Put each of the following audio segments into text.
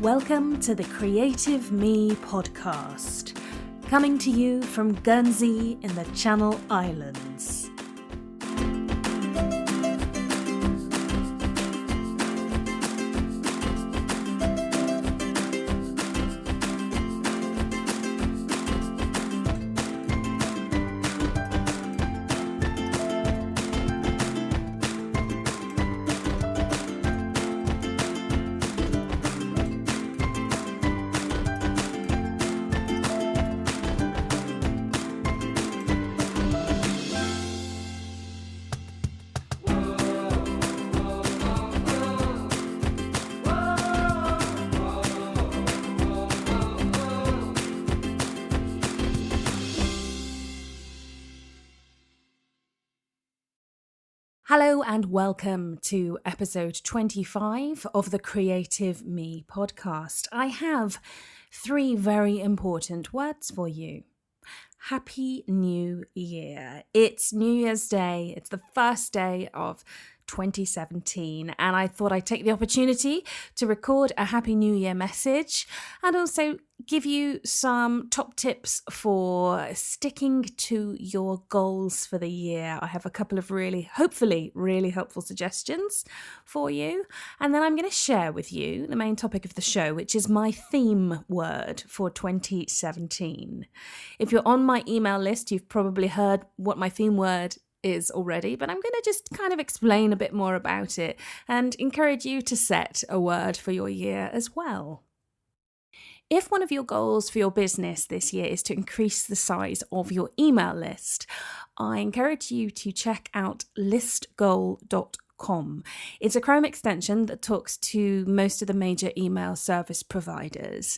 Welcome to the Creative Me podcast, coming to you from Guernsey in the Channel Islands. Hello and welcome to episode 25 of the Creative Me podcast. I have three very important words for you. Happy New Year. It's New Year's Day. It's the first day of 2017, and I thought I'd take the opportunity to record a Happy New Year message and also give you some top tips for sticking to your goals for the year. I have a couple of hopefully really helpful suggestions for you, and then I'm going to share with you the main topic of the show, which is my theme word for 2017. If you're on my email list, you've probably heard what my theme word is already, but I'm going to just kind of explain a bit more about it and encourage you to set a word for your year as well. If one of your goals for your business this year is to increase the size of your email list, I encourage you to check out listgoal.com. It's a Chrome extension that talks to most of the major email service providers.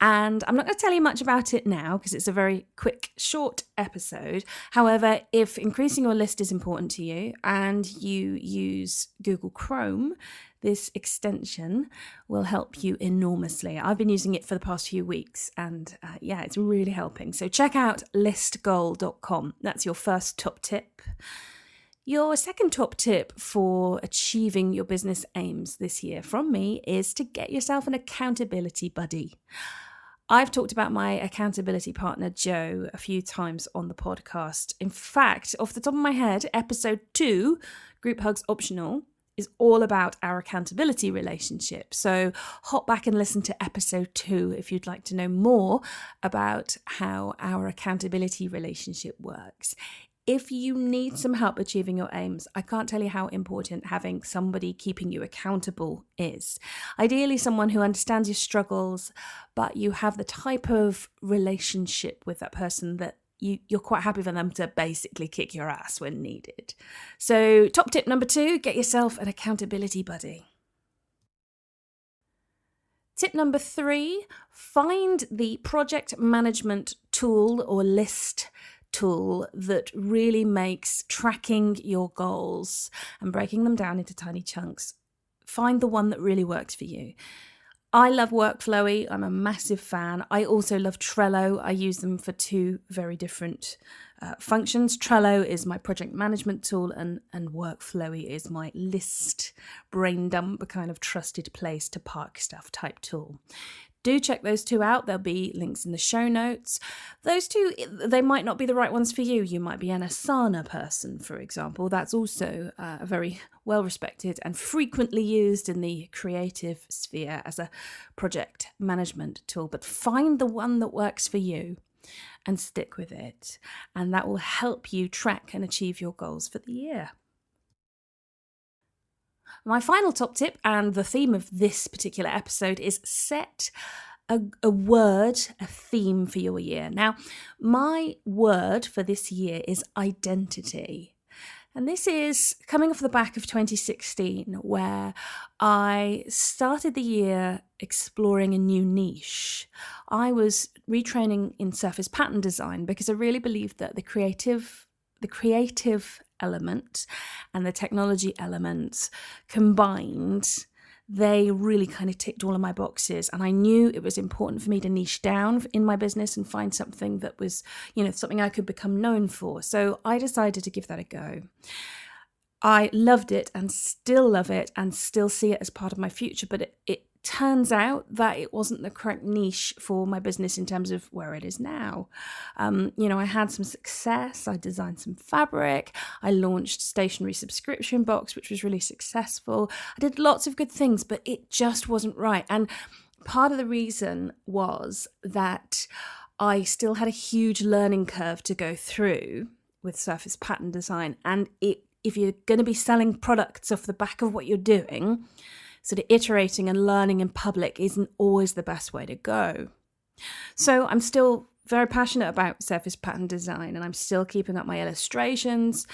And I'm not going to tell you much about it now because it's a very quick, short episode. However, if increasing your list is important to you and you use Google Chrome, this extension will help you enormously. I've been using it for the past few weeks and it's really helping. So check out listgoal.com. That's your first top tip. Your second top tip for achieving your business aims this year from me is to get yourself an accountability buddy. I've talked about my accountability partner, Joe, a few times on the podcast. In fact, off the top of my head, episode 2, Group Hugs Optional, is all about our accountability relationship. So hop back and listen to episode 2 if you'd like to know more about how our accountability relationship works. If you need some help achieving your aims, I can't tell you how important having somebody keeping you accountable is. Ideally, someone who understands your struggles, but you have the type of relationship with that person that you're quite happy for them to basically kick your ass when needed. So top tip number 2, get yourself an accountability buddy. Tip number 3, find the project management tool or list tool that really makes tracking your goals and breaking them down into tiny chunks. Find the one that really works for you. I love Workflowy. I'm a massive fan. I also love Trello. I use them for two very different functions. Trello is my project management tool and Workflowy is my list, brain dump, kind of trusted place to park stuff type tool. Do check those two out. There'll be links in the show notes. Those two, they might not be the right ones for you. You might be an Asana person, for example. That's also a very well-respected and frequently used in the creative sphere as a project management tool. But find the one that works for you and stick with it. And that will help you track and achieve your goals for the year. My final top tip, and the theme of this particular episode, is set a word, a theme for your year. Now, my word for this year is identity. And this is coming off the back of 2016, where I started the year exploring a new niche. I was retraining in surface pattern design because I really believed that the creative element and the technology element combined, they really kind of ticked all of my boxes. And I knew it was important for me to niche down in my business and find something that was, something I could become known for. So I decided to give that a go. I loved it and still love it and still see it as part of my future, but it turns out that it wasn't the correct niche for my business in terms of where it is now. I had some success. I designed some fabric. I launched a stationery subscription box, which was really successful. I did lots of good things, but it just wasn't right. And part of the reason was that I still had a huge learning curve to go through with surface pattern design. And if you're going to be selling products off the back of what you're doing, sort of iterating and learning in public isn't always the best way to go. So I'm still very passionate about surface pattern design, and I'm still keeping up my illustrations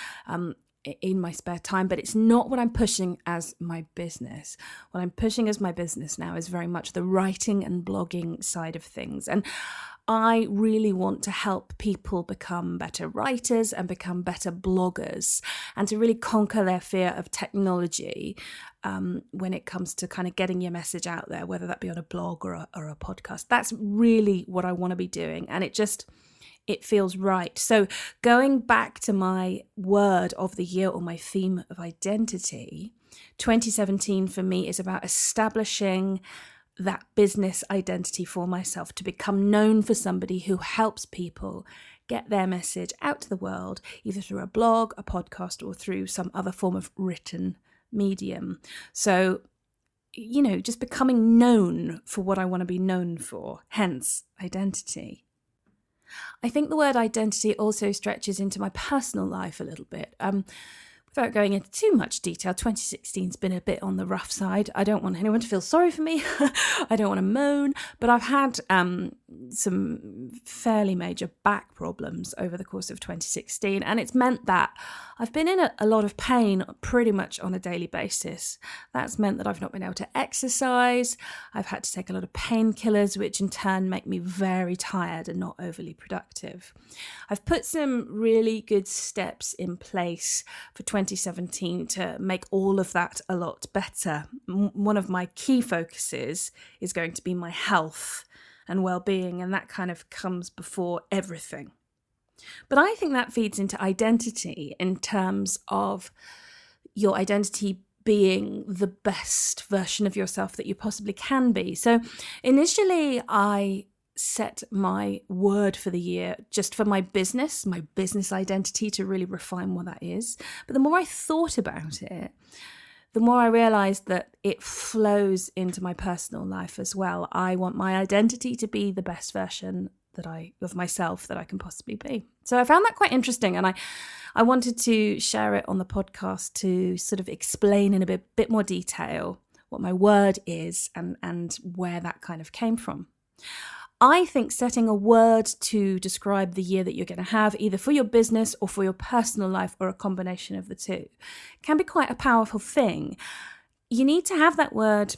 in my spare time, but it's not what I'm pushing as my business. What I'm pushing as my business now is very much the writing and blogging side of things. And I really want to help people become better writers and become better bloggers, and to really conquer their fear of technology when it comes to kind of getting your message out there, whether that be on a blog or a podcast. That's really what I want to be doing. And it feels right. So going back to my word of the year, or my theme of identity, 2017 for me is about establishing that business identity for myself, to become known for somebody who helps people get their message out to the world, either through a blog, a podcast, or through some other form of written medium. So, just becoming known for what I want to be known for, hence identity. I think the word identity also stretches into my personal life a little bit. Without going into too much detail, 2016's been a bit on the rough side. I don't want anyone to feel sorry for me. I don't want to moan, but I've had some fairly major back problems over the course of 2016, and it's meant that I've been in a lot of pain pretty much on a daily basis. That's meant that I've not been able to exercise. I've had to take a lot of painkillers, which in turn make me very tired and not overly productive. I've put some really good steps in place for 2017 to make all of that a lot better. One of my key focuses is going to be my health and well-being, and that kind of comes before everything. But I think that feeds into identity in terms of your identity being the best version of yourself that you possibly can be. So initially I set my word for the year just for my business identity, to really refine what that is. But the more I thought about it, the more I realized that it flows into my personal life as well. I want my identity to be the best version of myself that I can possibly be. So I found that quite interesting, and I wanted to share it on the podcast to sort of explain in a bit more detail what my word is and where that kind of came from. I think setting a word to describe the year that you're going to have, either for your business or for your personal life, or a combination of the two, can be quite a powerful thing. You need to have that word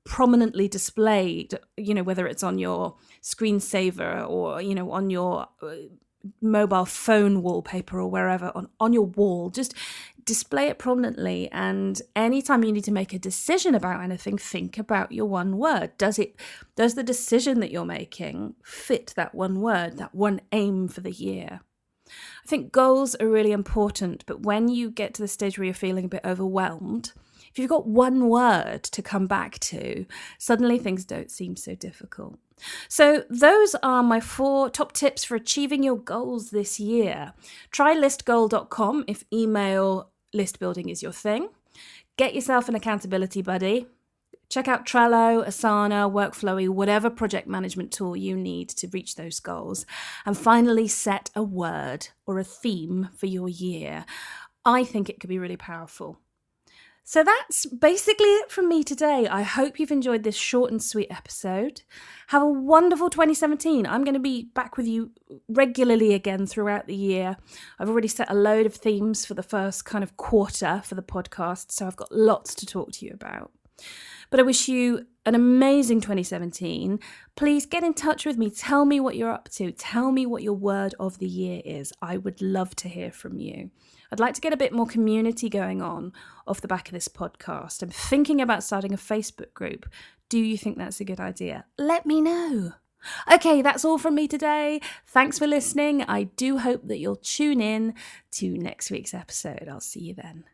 prominently displayed, whether it's on your screensaver or, on your mobile phone wallpaper or wherever, on your wall. Just display it prominently, and anytime you need to make a decision about anything, think about your one word. Does the decision that you're making fit that one word, that one aim for the year? I think goals are really important, but when you get to the stage where you're feeling a bit overwhelmed, if you've got one word to come back to, suddenly things don't seem so difficult. So those are my 4 top tips for achieving your goals this year. Try listgoal.com if email list building is your thing. Get yourself an accountability buddy. Check out Trello, Asana, Workflowy, whatever project management tool you need to reach those goals. And finally, set a word or a theme for your year. I think it could be really powerful. So that's basically it from me today. I hope you've enjoyed this short and sweet episode. Have a wonderful 2017. I'm going to be back with you regularly again throughout the year. I've already set a load of themes for the first kind of quarter for the podcast, so I've got lots to talk to you about. But I wish you an amazing 2017. Please get in touch with me. Tell me what you're up to. Tell me what your word of the year is. I would love to hear from you. I'd like to get a bit more community going on off the back of this podcast. I'm thinking about starting a Facebook group. Do you think that's a good idea? Let me know. Okay, that's all from me today. Thanks for listening. I do hope that you'll tune in to next week's episode. I'll see you then.